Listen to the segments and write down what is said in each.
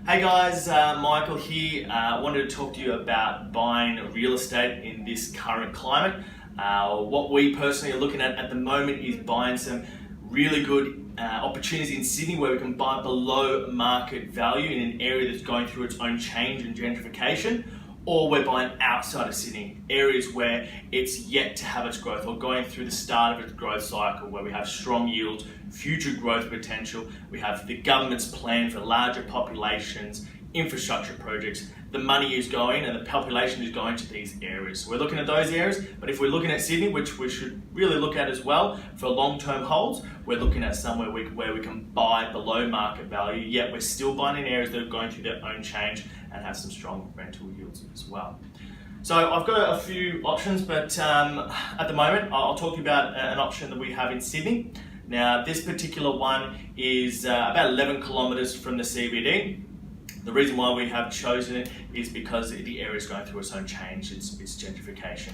Hey guys, Michael here. I wanted to talk to you about buying real estate in this current climate. What we personally are looking at the moment is buying some really good opportunities in Sydney where we can buy below market value in an area that's going through its own change and gentrification, or we're buying outside of Sydney, areas where it's yet to have its growth or going through the start of its growth cycle where we have strong yields, future growth potential, we have the government's plan for larger populations, infrastructure projects, the money is going and the population is going to these areas. So we're looking at those areas, but if we're looking at Sydney, which we should really look at as well for long-term holds, we're looking at somewhere where we can buy below market value, yet we're still buying in areas that are going through their own change and have some strong rental yields as well. So I've got a few options, but at the moment I'll talk to you about an option that we have in Sydney. Now this particular one is about 11 kilometres from the CBD. The reason why we have chosen it is because the area is going through its own change, it's gentrification.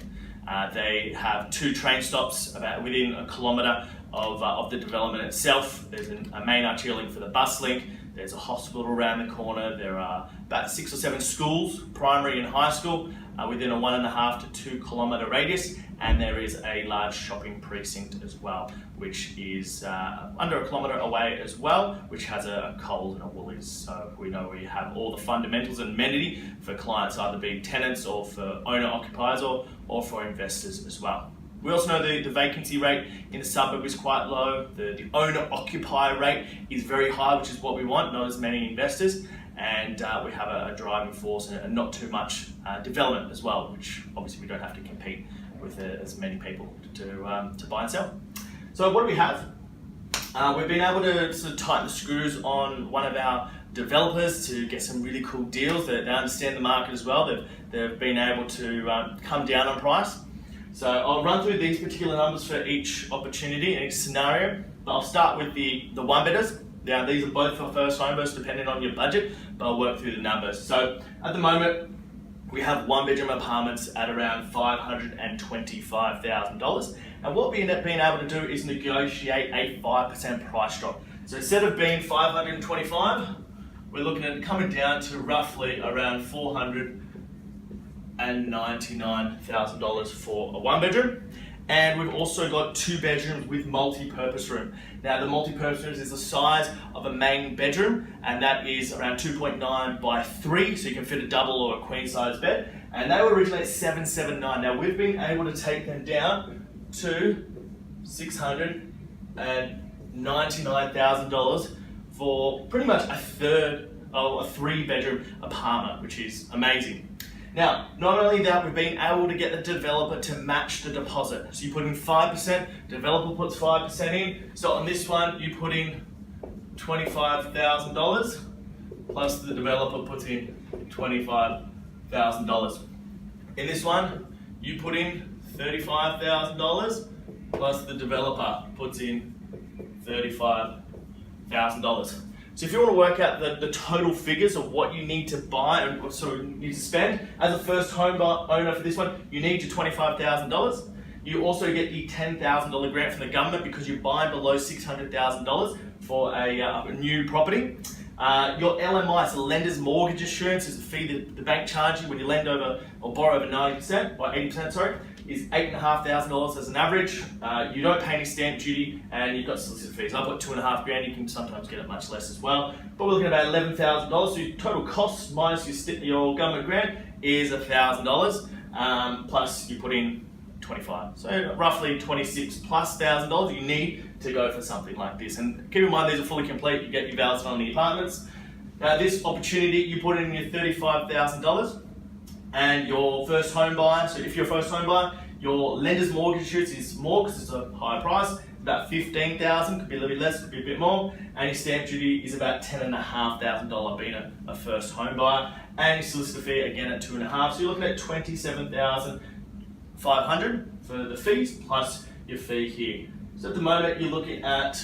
They have 2 train stops about within a kilometre of the development itself. There's a main arterial link for the bus link, there's a hospital around the corner, there are about 6 or 7 schools, primary and high school, within a 1.5 to 2 kilometre radius, and there is a large shopping precinct as well, which is under a kilometre away as well, which has a Coles and a Woolies. So we know we have all the fundamentals and amenity for clients either being tenants or for owner-occupiers or for investors as well. We also know the vacancy rate in the suburb is quite low. The owner-occupier rate is very high, which is what we want, not as many investors. And we have a driving force and not too much development as well, which obviously we don't have to compete with as many people to buy and sell. So what do we have? We've been able to sort of tighten the screws on one of our developers to get some really cool deals. They understand the market as well. They've been able to come down on price. So I'll run through these particular numbers for each opportunity and each scenario. But I'll start with the one-bedders. Now these are both for first homebuyers depending on your budget, but I'll work through the numbers. So at the moment, we have 1-bedroom apartments at around $525,000. And what we've been able to do is negotiate a 5% price drop. So instead of being $525,000, we're looking at coming down to roughly around $499,000 for a 1-bedroom. And we've also got 2 bedrooms with multi-purpose room. Now the multi-purpose room is the size of a main bedroom, and that is around 2.9 by 3, so you can fit a double or a queen size bed. And they were originally at $779. Now we've been able to take them down to $699,000 for pretty much a third of a 3-bedroom apartment, which is amazing. Now, not only that, we've been able to get the developer to match the deposit. So you put in 5%, developer puts 5% in. So on this one, you put in $25,000, plus the developer puts in $25,000. In this one, you put in $35,000, plus the developer puts in $35,000. So if you want to work out the total figures of what you need to buy and what sort of need to spend, as a first home owner for this one, you need your $25,000. You also get the $10,000 grant from the government because you buy below $600,000 for a new property. Your LMI, so lender's mortgage insurance, is the fee that the bank charges you when you lend over or borrow over 90%, or 80%, sorry, is $8,500 as an average. You don't pay any stamp duty, and you've got solicitor fees. I've got $2,500. You can sometimes get it much less as well. But we're looking at about $11,000. So your total costs minus your government grant is $1,000. Plus you put in 25. So roughly $26,000+ you need to go for something like this. And keep in mind these are fully complete. You get your values on the apartments. Now this opportunity, you put in your $35,000. And your first home buyer, so if you're a first home buyer, your lender's mortgage insurance is more because it's a higher price, about $15,000, could be a little bit less, could be a bit more, and your stamp duty is about $10,500 being a first home buyer, and your solicitor fee again at $2,500, so you're looking at $27,500 for the fees plus your fee here. So at the moment you're looking at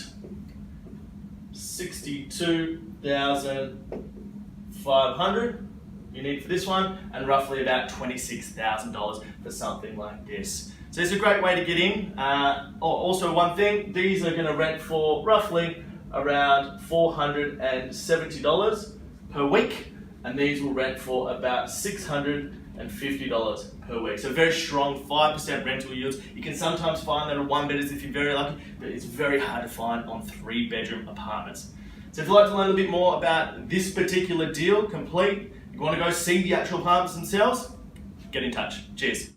$62,500. You need for this one, and roughly about $26,000 for something like this. So it's a great way to get in. Also one thing, these are going to rent for roughly around $470 per week, and these will rent for about $650 per week. So very strong 5% rental yields. You can sometimes find that at 1-bedders if you're very lucky, but it's very hard to find on 3-bedroom apartments. So if you'd like to learn a little bit more about this particular deal complete, you want to go see the actual apartments themselves, get in touch. Cheers.